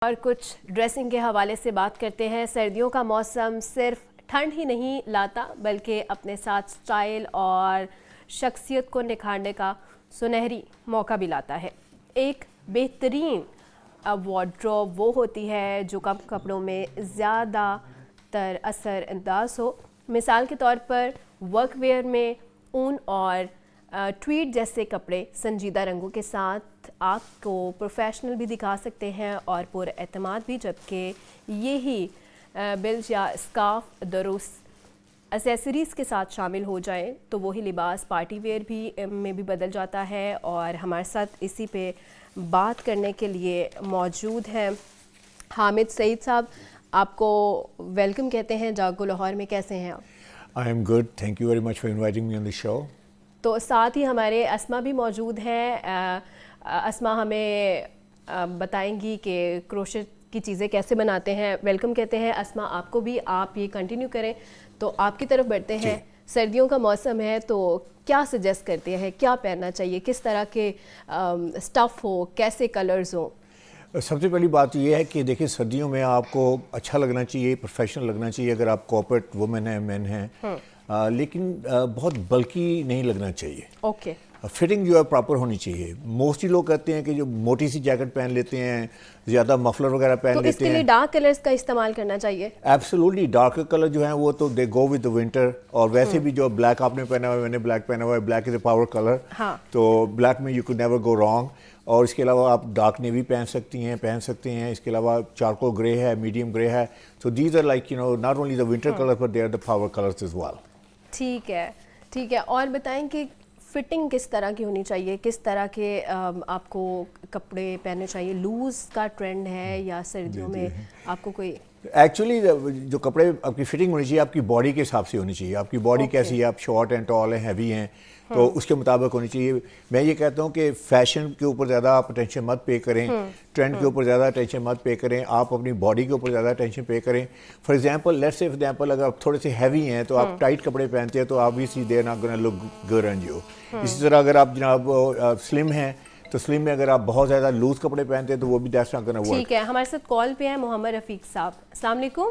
اور کچھ ڈریسنگ کے حوالے سے بات کرتے ہیں۔ سردیوں کا موسم صرف ٹھنڈ ہی نہیں لاتا بلکہ اپنے ساتھ سٹائل اور شخصیت کو نکھارنے کا سنہری موقع بھی لاتا ہے۔ ایک بہترین وارڈروب وہ ہوتی ہے جو کم کپڑوں میں زیادہ تر اثر انداز ہو۔ مثال کے طور پر ورک ویئر میں اون اور ٹویڈ جیسے کپڑے سنجیدہ رنگوں کے ساتھ آپ کو پروفیشنل بھی دکھا سکتے ہیں اور پر اعتماد بھی، جبکہ یہی بیلٹ یا اسکارف درست ایسیسریز کے ساتھ شامل ہو جائیں تو وہی لباس پارٹی ویئر میں بھی بدل جاتا ہے۔ اور ہمارے ساتھ اسی پہ بات کرنے کے لیے موجود ہیں حامد سعید صاحب۔ آپ کو ویلکم کہتے ہیں جاگو لاہور میں، کیسے ہیں آپ؟ I am good. Thank you very much for inviting me on the show. تو ساتھ ہی ہمارے اسما بھی موجود ہیں۔ اسما ہمیں بتائیں گی کہ کروشٹ کی چیزیں کیسے بناتے ہیں۔ ویلکم کہتے ہیں اسما آپ کو بھی، آپ یہ کنٹینیو کریں۔ تو آپ کی طرف بڑھتے ہیں۔ سردیوں کا موسم ہے تو کیا سجیسٹ کرتے ہیں، کیا پہننا چاہیے، کس طرح کے سٹف ہو، کیسے کلرز ہوں؟ سب سے پہلی بات یہ ہے کہ دیکھیں سردیوں میں آپ کو اچھا لگنا چاہیے، پروفیشنل لگنا چاہیے اگر آپ کارپوریٹ وومن ہیں، مین ہیں، لیکن بہت بلکی نہیں لگنا چاہیے۔ اوکے، فٹنگ جو ہے پراپر ہونی چاہیے۔ موسٹلی لوگ کہتے ہیں کہ جو موٹی سی جیکٹ پہن لیتے ہیں، زیادہ مفلر وغیرہ پہن لیتے ہیں، تو اس کے لیے ڈارک کلرز کا استعمال کرنا چاہیے؟ ایبسولوٹلی ڈارک کلر جو ہیں وہ تو دے گو ود دا ونٹر۔ اور ویسے بھی جو بلیک آپ نے پہنا ہوا ہے، میں نے بلیک پہنا ہوا ہے، black is a power colour, تو بلیک میں you could never go wrong. اور اس کے علاوہ آپ ڈارک نیوی پہن سکتے ہیں، اس کے علاوہ چارکول گرے ہے، میڈیم گرے ہے۔ So these are like not only the winter colour but they are the power colours as well. ٹھیک ہے۔ اور بتائیں کہ فٹنگ کس طرح کی ہونی چاہیے، کس طرح کے آپ کو کپڑے پہننے چاہیے؟ لوز کا ٹرینڈ ہے یا سردیوں میں آپ کو کوئی؟ ایکچولی جو کپڑے آپ کی فٹنگ ہونی چاہیے آپ کی باڈی کے حساب سے ہونی چاہیے۔ آپ کی باڈی کیسی ہے، آپ شارٹ ہیں، ٹال ہیں، ہیوی ہیں، تو اس کے مطابق ہونی چاہیے۔ میں یہ کہتا ہوں کہ فیشن کے اوپر زیادہ آپ اٹینشن مت پے کریں، ٹرینڈ کے اوپر زیادہ اٹینشن مت پے کریں، آپ اپنی باڈی کے اوپر زیادہ اٹینشن پے کریں۔ For example let's say for example اگر آپ تھوڑے سے ہیوی ہیں تو آپ ٹائٹ کپڑے پہنتے ہیں تو obviously they are not gonna look good on you. اسی طرح اگر آپ جناب سلم ہیں تو سلم میں اگر آپ بہت زیادہ لوز کپڑے پہنتے ہیں تو وہ بھی دیٹس ناٹ گونا ورک۔ ٹھیک ہے، ہمارے ساتھ کال پہ ہیں محمد رفیق صاحب۔ السلام علیکم۔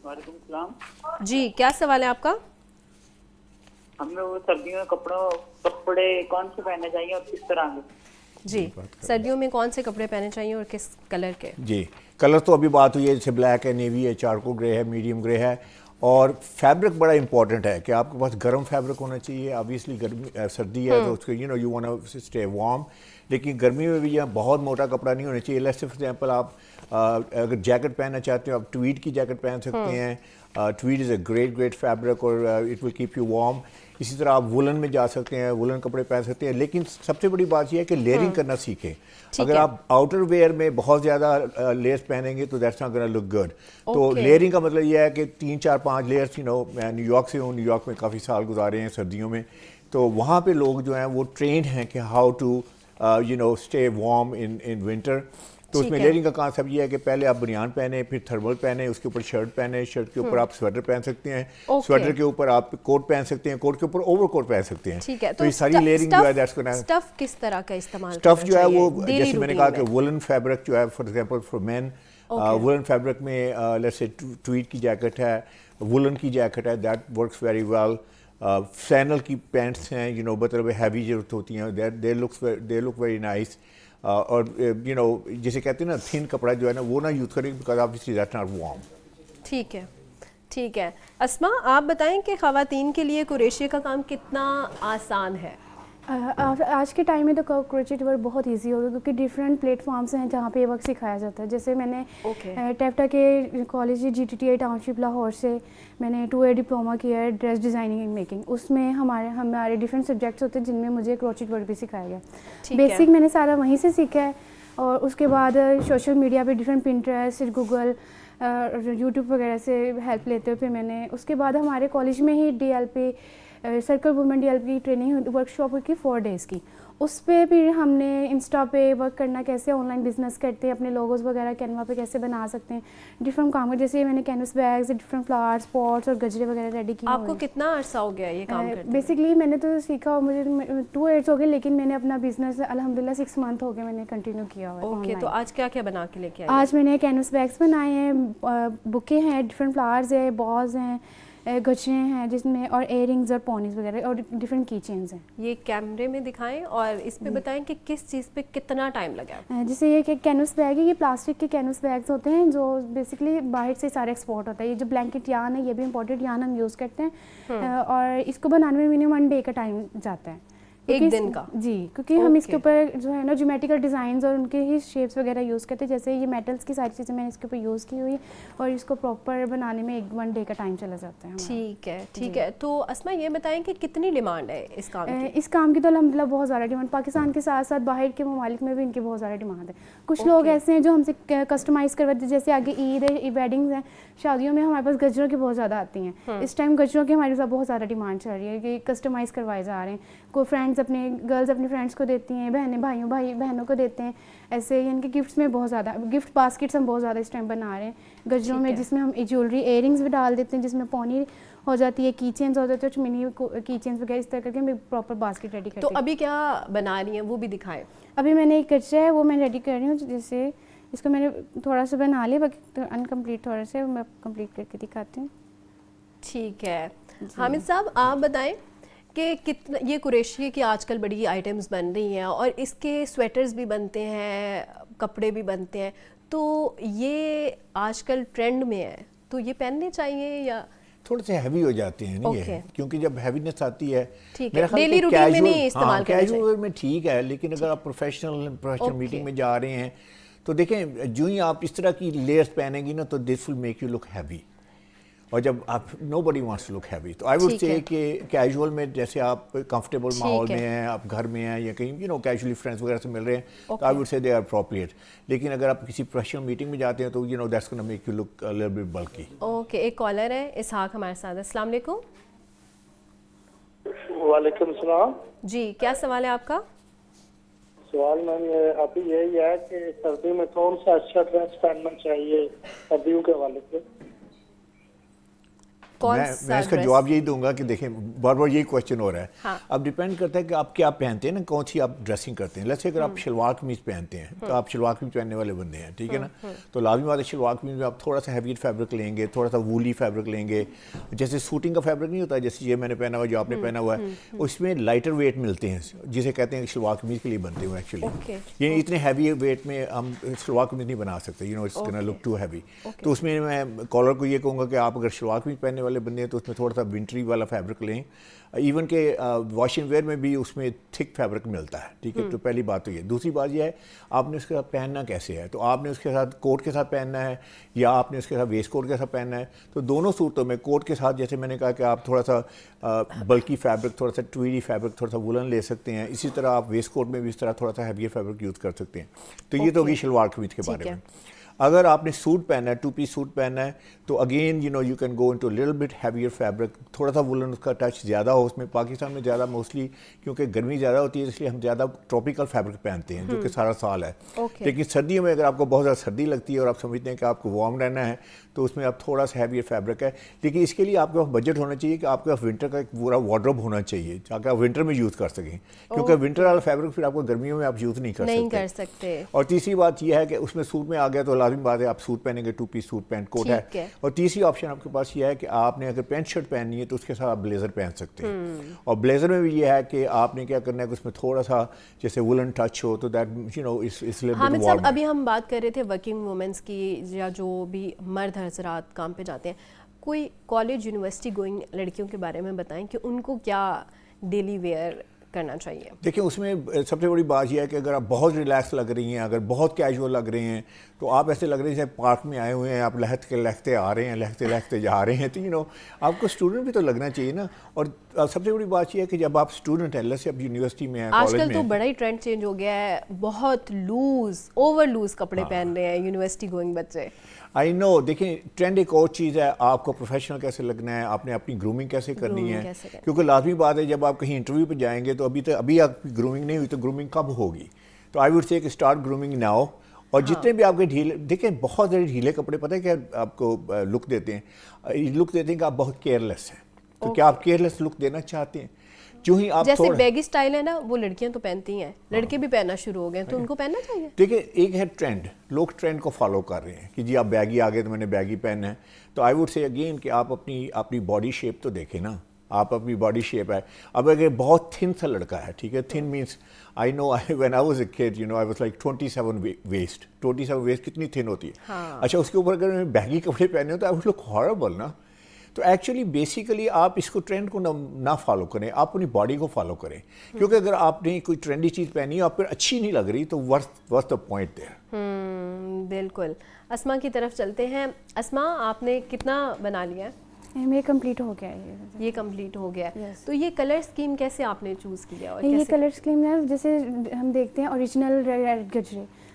وعلیکم السلام جی، کیا سوال ہے آپ کا؟ ہمیں وہ سردیوں میں کپڑے کون سے پہننے چاہیے اور کس طرح کے؟ جی، سردیوں میں کون سے کپڑے پہننے چاہیے اور کس کلر کے؟ جی، کلر تو ابھی بات ہوئی ہے، جیسے بلیک ہے، نیوی ہے، چارکول گرے ہے، میڈیم گرے ہے۔ اور فیبرک بڑا امپورٹنٹ ہے کہ آپ کے پاس گرم فیبرک ہونا چاہیے۔ آبویسلی سردی ہے تو اس کو you want to stay warm, لیکن گرمی میں بھی بہت موٹا کپڑا نہیں ہونا چاہیے۔ لیٹس سے فار ایگزامپل آپ اگر جیکٹ پہننا چاہتے ہو آپ ٹویڈ کی جیکٹ پہن سکتے ہیں۔ ٹویڈ از اے گریٹ فیبرک اور it will keep you warm. اسی طرح آپ وولن میں جا سکتے ہیں، وولن کپڑے پہن سکتے ہیں، لیکن سب سے بڑی بات یہ ہے کہ لیئرنگ کرنا سیکھیں۔ اگر آپ آؤٹر ویئر میں بہت زیادہ لیئرس پہنیں گے تو that's not gonna look good. تو لیئرنگ کا مطلب یہ ہے کہ 3 4 5 لیئرس۔ میں نیو یارک سے ہوں، نیو یارک میں کافی سال گزارے ہیں سردیوں میں، تو وہاں پہ لوگ جو ہیں وہ ٹرینڈ ہیں کہ how to stay warm in winter. تو اس میں لیئرنگ کا کانسیپٹ یہ ہے کہ پہلے آپ بنیان پہنیں، پھر تھرمل پہنیں، اس کے اوپر شرٹ پہنیں، شرٹ کے اوپر آپ سویٹر پہن سکتے ہیں، سویٹر کے اوپر آپ کوٹ پہن سکتے ہیں، کوٹ کے اوپر اوور کوٹ پہن سکتے ہیں۔ ٹھیک ہے، تو یہ ساری لیئرنگ جو ہے دیٹس گونا۔ سٹف کس طرح کا استعمال؟ سٹف جو ہے وہ جیسے میں نے کہا کہ وولن فیبرک جو ہے for example for men, woollen fabric میں لیٹس سے ٹویڈ کی جیکٹ ہے، وولن کی جیکٹ ہے، that works very well. Flannel کی پینٹس ہیں مطلب ہیوی جو ہوتی ہیں، دے لک ویری نائس۔ اور جسے کہتے ہیں نا تھن کپڑا جو ہے نا وہ نہ یوز کریں because obviously that's not warm. ٹھیک ہے۔ اسما آپ بتائیں کہ خواتین کے لیے کروشیا کا کام کتنا آسان ہے؟ آج کے ٹائم میں تو کروچٹ ورک بہت ایزی ہوگا کیونکہ ڈفرینٹ پلیٹ فارمس ہیں جہاں پہ یہ ورک سکھایا جاتا ہے۔ جیسے میں نے ٹیفٹا کے کالج GTTI ٹاؤن شپ لاہور سے میں نے 2 year ڈپلوما کیا ہے ڈریس ڈیزائننگ اینڈ میکنگ۔ اس میں ہمارے ڈفرینٹ سبجیکٹس ہوتے ہیں جن میں مجھے کروچٹ ورک بھی سکھایا گیا۔ بیسک میں نے سارا وہیں سے سیکھا ہے، اور اس کے بعد سوشل میڈیا پہ ڈفرینٹ پنٹریسٹ، گوگل، یوٹیوب وغیرہ سے ہیلپ لیتے ہوئے میں نے اس کے بعد ہمارے کالج میں ہی DLP circle woman DLP training workshop کی 4 days کی، اس پہ پھر ہم نے انسٹا پہ ورک کرنا، کیسے آن لائن بزنس کرتے ہیں، اپنے لوگوز وغیرہ کینوا پہ کیسے بنا سکتے ہیں، ڈفرنٹ کام. جیسے میں نے canvas bags, different flowers, pots اور گجرے وغیرہ ریڈی کیے. آپ کو کتنا عرصہ ہو گیا یہ کام کرتے؟ بیسکلی میں نے تو سیکھا مجھے 2 ایئرس ہو گئے، لیکن میں نے اپنا بزنس الحمدللہ 6 منتھ ہو گئے میں نے کنٹینیو کیا ہوا ہے. اوکے، تو آج کیا کیا بنا کے لے کے آئے؟ آج میں نے کینوس بیگس بنائے ہیں، بکے ہیں، ڈفرنٹ فلاورز ہیں، باز ہیں، گچرے ہیں جس میں، اور ایئر رنگز اور پونیز وغیرہ، اور ڈفرینٹ کی چینز ہیں. یہ کیمرے میں دکھائیں اور اس پہ بتائیں کہ کس چیز پہ کتنا ٹائم لگا. جیسے یہ کہ کینوس بیگ ہے، یہ پلاسٹک کے کینوس بیگس ہوتے ہیں جو بیسکلی باہر سے سارا ایکسپورٹ ہوتا ہے. یہ جو بلینکٹ یارن ہے یہ بھی امپورٹڈ یارن ہم یوز کرتے ہیں، اور اس کو بنانے میں منیمم 1 ڈے کا ٹائم جاتا ہے. ایک دن کا؟ جی، کیونکہ ہم اس کے اوپر جو ہے نا جیومیٹریکل ڈیزائنز اور ان کے ہی شیپس وغیرہ یوز کرتے ہیں. جیسے یہ میٹلس کی ساری چیزیں میں نے اس کے اوپر یوز کی ہوئی، اور اس کو پراپر بنانے میں 1 ڈے کا ٹائم چلا جاتا ہے. ٹھیک ہے، ٹھیک ہے. تو اسما یہ بتائیں کہ کتنی ڈیمانڈ ہے اس کام کی؟ اس کام کی تو الحمدللہ بہت زیادہ ڈیمانڈ، پاکستان کے ساتھ ساتھ باہر کے ممالک میں بھی ان کی بہت زیادہ ڈیمانڈ ہے. کچھ لوگ ایسے ہیں جو ہم سے کسٹمائز کرواتے ہیں، جیسے آگے عید ہے، ویڈنگز ہیں، شادیوں میں ہمارے پاس گجروں کی بہت زیادہ آتی ہیں. اس ٹائم گجروں کی ہمارے ساتھ بہت زیادہ ڈیمانڈ چل رہی ہے کہ کسٹمائز کروائے جا رہے ہیں. کوئی فرینڈس اپنے گرلز اپنے فرینڈس کو دیتی ہیں، بہنیں بھائی بہنوں کو دیتے ہیں. ایسے ان کے گفٹس میں بہت زیادہ گفٹ باسکٹس ہم بہت زیادہ اس ٹائم بنا رہے ہیں گجروں میں، جس میں ہم جیولری ایئر رنگس بھی ڈال دیتے ہیں، جس میں پونی ہو جاتی ہے، کی چینز ہو جاتی ہے، منی کی چینز وغیرہ، اس طرح کر کے ہم پراپر باسکٹ ریڈی کرتے ہیں. تو ابھی کیا بنا رہی ہیں وہ بھی دکھائیں. ابھی میں نے ایک کچرا ہے وہ میں ریڈی کر رہی ہوں، جیسے اس کو میں نے تھوڑا سا بنا لیا، باقی انکمپلیٹ تھوڑا سا میں کمپلیٹ کر کے دکھاتی ہوں. ٹھیک ہے. حامد صاحب آپ بتائیں کہ کتنا یہ قریشی کی آج کل بڑی آئٹمز بن رہی ہیں اور اس کے سویٹرز بھی بنتے ہیں، کپڑے بھی بنتے ہیں، تو یہ آج کل ٹرینڈ میں ہے، تو یہ پہننے چاہیے یا تھوڑے سے ہیوی ہو جاتے ہیں نا یہ، کیونکہ جب ہیوینس آتی ہے ڈیلی روٹین میں نہیں استعمال کرنا چاہیے. کیجول میں ٹھیک ہے، لیکن اگر آپ پروفیشنل میٹنگ میں جا رہے ہیں تو دیکھیں جو ہی آپ اس طرح کی لیئرز پہنیں گی نا تو this will make you look heavy. اور جب آپ nobody wants to look heavy, تو آئی وڈ سے کہ کیجول میں جیسے آپ کمفرٹیبل ماحول میں ہیں، آپ گھر میں ہیں یا کہیں کیجولی فرینڈس وغیرہ سے مل رہے ہیں، تو I would say they are appropriate. لیکن اگر آپ کسی پروفیشنل میٹنگ میں جاتے ہیں تو that's gonna make you look a little bit bulky. Okay. ایک کالر ہے اسحاق ہمارے ساتھ. السلام علیکم. وعلیکم السلام. جی کیا سوال ہے آپ کا؟ سوال میم ابھی یہی ہے کہ سردیوں میں کون سا اچھا ڈریس پہننا چاہیے سردیوں کے حوالے سے؟ میں اس کا جواب یہی دوں گا کہ دیکھیں بار بار یہی کوشچن ہو رہا ہے. اب ڈیپینڈ کرتا ہے کہ آپ کیا پہنتے ہیں نا، کون سی آپ ڈریسنگ کرتے ہیں. لیٹس سے اگر آپ شلوار قمیض پہنتے ہیں تو آپ شلوار قمیض پہننے والے بندے ہیں، ٹھیک ہے نا، تو لازمی بات ہے شلوار قمیض میں آپ تھوڑا سا ہیوی فیبرک لیں گے، تھوڑا سا وولی فیبرک لیں گے. جیسے سوٹنگ کا فیبرک نہیں ہوتا جیسے یہ میں نے پہنا ہوا جو آپ نے پہنا ہوا ہے، اس میں لائٹر ویٹ ملتے ہیں جسے کہتے ہیں شلوار قمیض کے لیے بنتے ہوئے. ایکچولی یہ اتنے ہیوی ویٹ میں ہم شلوار قمیض نہیں بنا سکتے، it's gonna look too heavy. تو اس میں میں کالر کو یہ کہوں گا کہ آپ اگر شلوار قمیض پہننے والے بندے ہیں تو اس میں تھوڑا سا ونٹری والا فیبرک لیں. ایون کہ واشنگ ویئر میں بھی اس میں تھک فیبرک ملتا ہے، ٹھیک ہے. تو پہلی بات تو یہ. دوسری بات یہ ہے آپ نے اس کے ساتھ پہننا کیسے ہے. تو آپ نے اس کے ساتھ کوٹ کے ساتھ پہننا ہے یا آپ نے اس کے ساتھ ویسٹ کوٹ کے ساتھ پہننا ہے. تو دونوں صورتوں میں کوٹ کے ساتھ جیسے میں نے کہا کہ آپ تھوڑا سا بلکی فیبرک، تھوڑا سا ٹویڈی فیبرک، تھوڑا سا وولن لے سکتے ہیں. اسی طرح آپ ویسٹ کوٹ میں بھی اس طرح تھوڑا سا ہیوی فیبرک یوز کر سکتے ہیں. تو یہ تو ہوگی شلوار قمیض کے بارے میں. اگر آپ نے سوٹ پہننا ہے، 2 پیس سوٹ پہننا ہے، تو again you can go into little bit ہیویئر fabric. تھوڑا سا وولن اس کا ٹچ زیادہ ہو اس میں. پاکستان میں زیادہ موسٹلی کیونکہ گرمی زیادہ ہوتی ہے اس لیے ہم زیادہ ٹراپیکل فیبرک پہنتے ہیں جو کہ سارا سال ہے. لیکن سردیوں میں اگر آپ کو بہت زیادہ سردی لگتی ہے اور آپ سمجھتے ہیں کہ آپ کو وارم رہنا ہے تو اس میں آپ تھوڑا سا ہیویئر فیبرک ہے. لیکن اس کے لیے آپ کے پاس بجٹ ہونا چاہیے کہ آپ کے پاس ونٹر کا ایک پورا وارڈروب ہونا چاہیے تاکہ آپ ونٹر میں یوز کر سکیں، کیونکہ ونٹر والا فیبرک پھر آپ کو گرمیوں میں آپ یوز نہیں کر سکتے. اور تیسری بات یہ ہے کہ اس میں سوٹ میں آ گیا تو لازمی بات ہے آپ سوٹ پہنیں گے، 2 پیس سوٹ پینٹ کوٹ ہے. اور تیسری آپشن آپ کے پاس یہ ہے کہ آپ نے اگر پینٹ شرٹ پہننی ہے تو اس کے ساتھ آپ بلیزر پہن سکتے ہیں. اور بلیزر میں بھی یہ ہے کہ آپ نے کیا کرنا ہے کہ اس میں تھوڑا سا جیسے وولن ٹچ ہو تو دیٹ اس لیے. حامد صاحب ابھی ہم بات کر رہے تھے ورکنگ وومنس کی یا جو بھی مرد حضرات کام پہ جاتے ہیں، کوئی کالج یونیورسٹی گوئنگ لڑکیوں کے بارے میں بتائیں کہ ان کو کیا ڈیلی ویئر کرنا چاہیے. دیکھیں اس میں سب سے بڑی بات یہ ہے کہ اگر آپ بہت ریلیکس لگ رہی ہیں، اگر بہت کیجول لگ رہے ہیں تو آپ ایسے لگ رہے ہیں جیسے پارک میں آئے ہوئے ہیں، آپ لہتے آ رہے ہیں، لہتے جا رہے ہیں. تو آپ کو اسٹوڈنٹ بھی تو لگنا چاہیے نا. اور سب سے بڑی بات یہ ہے کہ جب آپ اسٹوڈنٹ ہیں، جیسے اب یونیورسٹی میں ہیں، آج کل تو بڑا ہی ٹرینڈ چینج ہو گیا ہے، بہت اوور لوز کپڑے پہن رہے ہیں یونیورسٹی گوئنگ بچے. آئی نو. دیکھیں ٹرینڈ ایک اور چیز ہے، آپ کو پروفیشنل کیسے لگنا ہے، آپ نے اپنی گرومنگ کیسے کرنی ہے. کیونکہ لازمی بات ہے جب آپ کہیں انٹرویو پہ جائیں گے تو ابھی آپ کی گرومنگ نہیں ہوئی تو گرومنگ کب ہوگی؟ تو آئی ووڈ سے کہ اسٹارٹ گرومنگ ناؤ. اور جتنے بھی آپ کے ڈھیلے دیکھیں بہت سارے ڈھیلے کپڑے پتہ ہے کیا آپ کو لک دیتے ہیں کہ آپ بہت کیئرلیس ہیں. تو کیا آپ کیئرلیس لک دینا چاہتے ہیں؟ جو ہی آپ جیسے بیگی سٹائل ہے نا وہ لڑکیاں تو پہنتی ہیں, لڑکے بھی پہننا شروع ہو گئے تو ان کو پہننا چاہیے. دیکھیں ایک ہے ٹرینڈ, لوگ ٹرینڈ کو فالو کر رہے ہیں کہ جی آپ بیگی آگے تو میں نے بیگی پہننا ہے. تو آئی ووڈ سے اگین کہ آپ اپنی باڈی شیپ تو دیکھیں نا, آپ اپنی باڈی شیپ ہے. اب اگر بہت تھن سا لڑکا ہے, ٹھیک ہے, thin means I know when I was a kid you know I was like 27 waist کتنی تھن ہوتی ہے. اچھا اس کے اوپر اگر میں بیگی کپڑے پہنے ہو تو آئی وڈ لک ہاربل نا. تو ایکچولی بیسیکلی آپ اس کو ٹرینڈ کو نہ فالو کریں, آپ اپنی باڈی کو فالو کریں. کیونکہ اگر آپ نے کوئی ٹرینڈی چیز پہنی ہے آپ پھر اچھی نہیں لگ رہی تو what's the point there. بالکل. اسما کی طرف چلتے ہیں. اسما آپ نے کتنا بنا لیا ہے؟ یہ کمپلیٹ ہو گیا ہے. یہ کمپلیٹ ہو گیا. تو یہ کلر اسکیم کیسے آپ نے چوز کیا؟ اور یہ کلر اسکیم ہے جیسے ہم دیکھتے ہیں اوریجنل ریڈ گجرے,